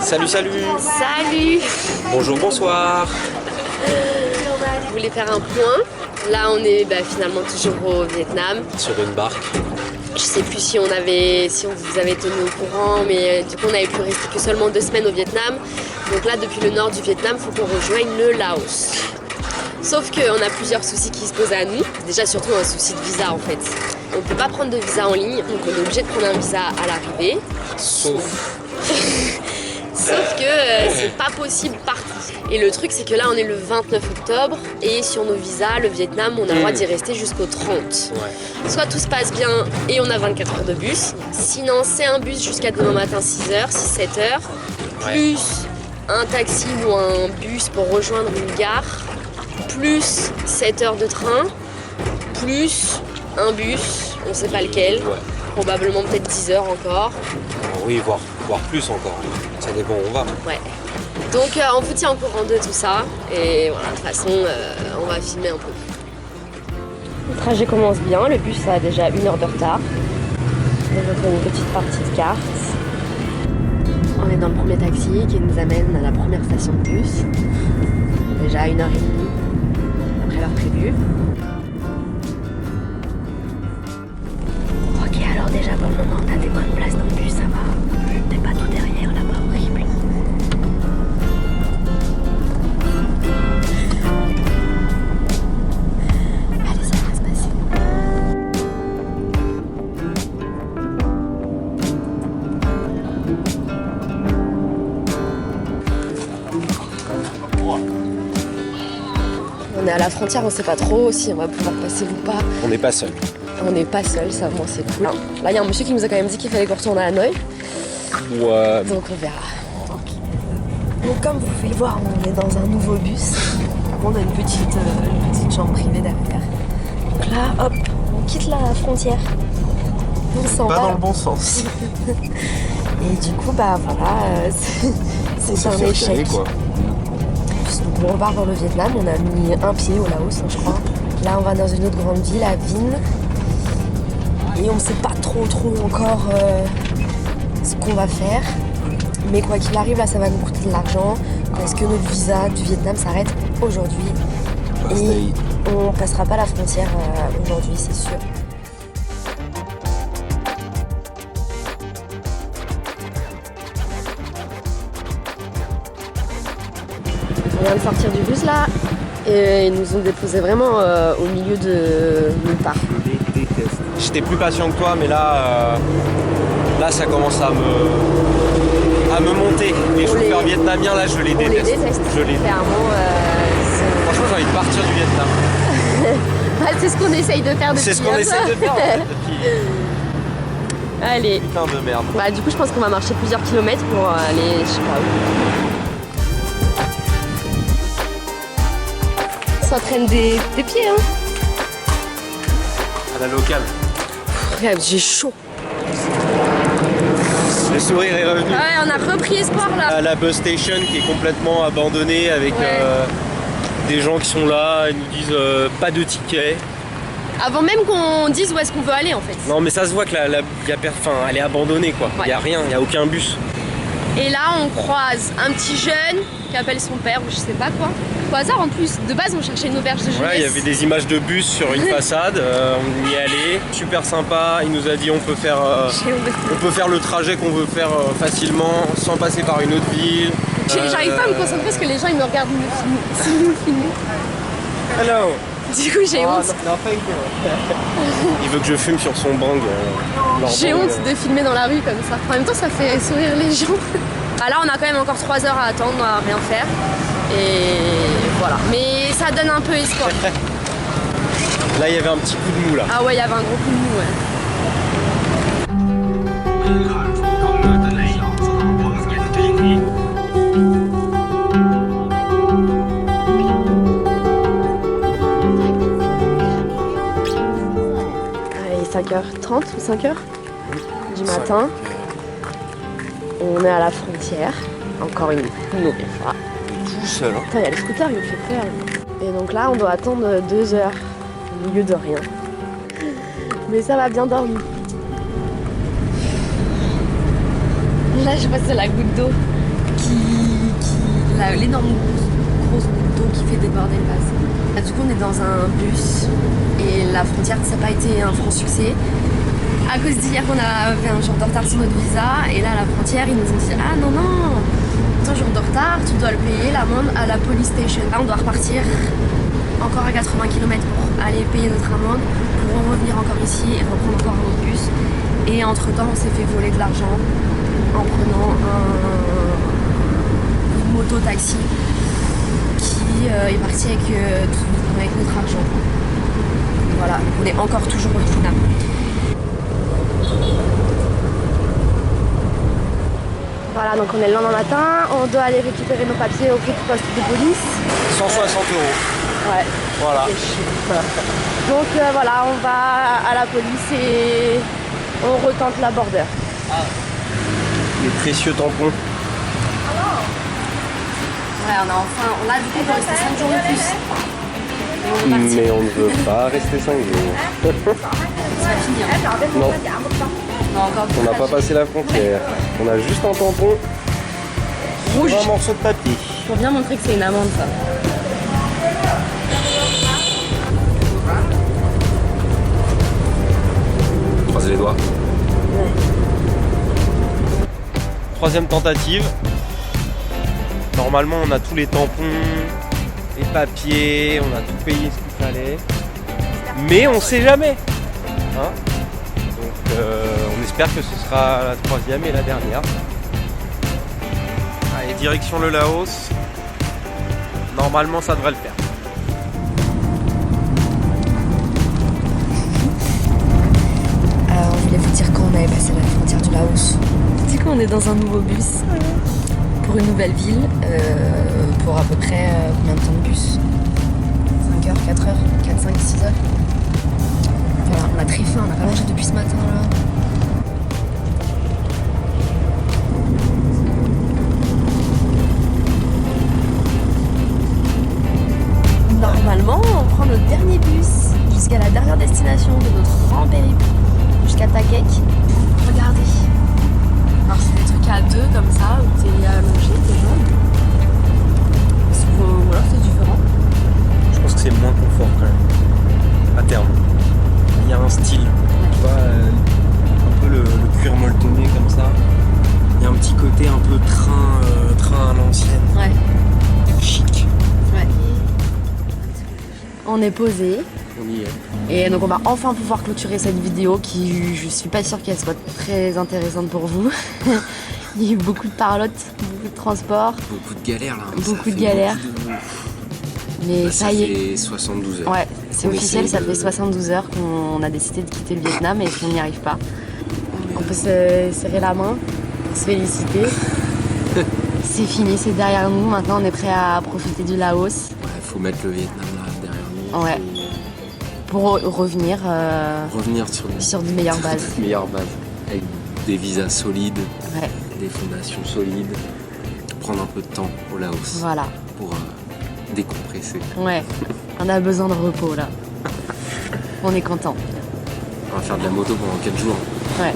Salut, salut. Salut. Bonjour, bonsoir. Je voulais faire un point. Là, on est finalement toujours au Vietnam. Sur une barque. Je sais plus si on vous avait tenu au courant, mais du coup, on avait pu rester que seulement 2 semaines au Vietnam. Donc là, depuis le nord du Vietnam, il faut qu'on rejoigne le Laos. Sauf qu'on a plusieurs soucis qui se posent à nous. Déjà, surtout un souci de visa en fait. On ne peut pas prendre de visa en ligne, donc on est obligé de prendre un visa à l'arrivée. Sauf que c'est pas possible partout. Et le truc, c'est que là, on est le 29 octobre et sur nos visas, le Vietnam, on a le droit d'y rester jusqu'au 30. Ouais. Soit tout se passe bien et on a 24 heures de bus. Sinon, c'est un bus jusqu'à demain matin 6h, 6-7 heures. Plus un taxi ou un bus pour rejoindre une gare. Plus 7 heures de train. Plus un bus, on sait pas lequel. Ouais. Probablement peut-être 10 heures encore. Oui, voire plus encore. Ça dépend où on va. Ouais. Donc on vous tient au courant de tout ça. Et voilà, de toute façon, on va filmer un peu. Le trajet commence bien. Le bus a déjà 1 heure de retard. On va faire une petite partie de carte. On est dans le premier taxi qui nous amène à la première station de bus. Déjà 1h30 après l'heure prévue. Ok, alors déjà pour le moment, t'as des bonnes places dans le bus, ça va. T'es pas tout derrière là-bas, horrible. Allez, ça va se passer. On est à la frontière, on sait pas trop si on va pouvoir passer ou pas. On n'est pas seul. On n'est pas seul, ça bon, c'est cool. Là, il y a un monsieur qui nous a quand même dit qu'il fallait qu'on retourne à Hanoï. Ouais. Donc on verra. Donc comme vous pouvez le voir, on est dans un nouveau bus. On a une petite chambre privée derrière. Donc là, hop, on quitte la frontière. On s'en va. Pas dans le bon sens. Et du coup, voilà, c'est un échec. Quoi. Donc, on repart dans le Vietnam, on a mis un pied au Laos, je crois. Là, on va dans une autre grande ville, à Vinh. Et on ne sait pas trop encore ce qu'on va faire. Mais quoi qu'il arrive, là, ça va nous coûter de l'argent. Parce que notre visa du Vietnam s'arrête aujourd'hui. Et on passera pas la frontière aujourd'hui, c'est sûr. On vient de sortir du bus là. Et ils nous ont déposé vraiment au milieu de nulle part. J'étais plus patient que toi, mais là ça commence à me monter. Les chauffeurs vietnamiens, là, je les déteste. Je les déteste. Clairement, Franchement, j'ai envie de partir du Vietnam. c'est ce qu'on essaye de faire depuis. C'est ce qu'on essaye de faire en fait, depuis. Allez. Putain de merde. Du coup, je pense qu'on va marcher plusieurs kilomètres pour aller, je sais pas où. Ça traîne des pieds, hein. À la locale. Regarde, j'ai chaud. Le sourire est revenu. Ouais, on a repris espoir là. À la bus station qui est complètement abandonnée avec des gens qui sont là, ils nous disent pas de ticket. Avant même qu'on dise où est-ce qu'on veut aller en fait. Non mais ça se voit que elle est abandonnée quoi. Il Ouais. n'y a rien, il n'y a aucun bus. Et là, on croise un petit jeune qui appelle son père ou je sais pas quoi. Au hasard en plus. De base, on cherchait une auberge de jeunesse. Ouais, il y avait des images de bus sur une façade, on y est allé, super sympa, il nous a dit on peut faire le trajet qu'on veut faire facilement sans passer par une autre ville. J'arrive pas à me concentrer parce que les gens ils me regardent nous filmer. Hello. Du coup, j'ai honte. Il veut que je fume sur son bang. J'ai honte de filmer dans la rue comme ça. En même temps, ça fait sourire les gens. Là, on a quand même encore 3 heures à attendre, à rien faire. Et voilà. Mais ça donne un peu espoir. Là, il y avait un petit coup de mou là. Ah ouais, il y avait un gros coup de mou, ouais. Allez, 5h30 ou 5h du matin. On est à la frontière. Encore une nouvelle fois. Tout seul. Hein. Putain, il y a le scooter, il me fait peur. Et donc là, on doit attendre 2 heures. au milieu de rien. Mais ça va bien dormi. Là, je vois c'est la goutte d'eau l'énorme grosse goutte d'eau qui fait déborder le vase. Du coup, on est dans un bus et la frontière, ça n'a pas été un franc succès. À cause d'hier, on avait un jour de retard sur notre visa et là, à la frontière, ils nous ont dit ah non, ton jour de retard, tu dois le payer l'amende à la police station. Là, on doit repartir encore à 80 km pour aller payer notre amende, pour en revenir encore ici et reprendre encore un autre bus. Et entre temps, on s'est fait voler de l'argent en prenant une moto-taxi qui est parti avec notre argent. Voilà, on est encore toujours au Vietnam. Voilà, donc on est le lendemain matin, on doit aller récupérer nos papiers au poste de police. 160 €. Ouais. Voilà. Donc voilà, on va à la police et on retente la border. Les précieux tampons. Ouais, on a du coup, on peut rester 5 jours de plus. Mais on ne veut pas rester 5 jours. Ça va finir. Non, Non, encore on n'a pas passé la frontière. On a juste un tampon rouge. Un morceau de papier. Pour bien montrer que c'est une amende, ça. Croisez les doigts. Ouais. Troisième tentative. Normalement, on a tous les tampons, les papiers, on a tout payé ce qu'il fallait. Mais on sait jamais. Hein, donc, on espère que ce sera la troisième et la dernière. Allez, direction le Laos. Normalement, ça devrait le faire. On voulait vous dire quand on avait passé la frontière du Laos. Du coup, on est dans un nouveau bus pour une nouvelle ville pour à peu près combien de temps de bus 5 heures, 4 heures, 4, 5, 6 heures. Voilà, on a très faim, on n'a pas mangé depuis ce matin là. Normalement, on prend notre dernier bus jusqu'à la dernière destination de notre grand périple, jusqu'à Takek. Regardez. Alors c'est des trucs à deux comme ça, où t'es allongé, t'es jaune. Ou alors c'est différent. Je pense que c'est moins confort quand même, à terme. Il y a un style, tu vois, un peu le cuir molletonné comme ça. Il y a un petit côté un peu train à l'ancienne. Ouais. Chic. Ouais. On est posé. On y est. Et donc on va enfin pouvoir clôturer cette vidéo qui, je suis pas sûre qu'elle soit très intéressante pour vous. Il y a eu beaucoup de parlotte, beaucoup de transport. Beaucoup de galères là. Beaucoup de galères. Mais ça y est. fait 72 heures. Ouais, c'est officiel, ça fait 72 heures qu'on a décidé de quitter le Vietnam et qu'on n'y arrive pas. On peut se serrer la main, se féliciter. C'est fini, c'est derrière nous. Maintenant on est prêt à profiter du Laos. Ouais, faut mettre le Vietnam là derrière nous. Ouais. Pour revenir sur de meilleures bases. Meilleures bases. Avec des visas solides, Ouais. des fondations solides. Prendre un peu de temps au Laos. Voilà. Pour décompresser. Ouais. On a besoin de repos là. On est content. On va faire de la moto pendant 4 jours. Ouais.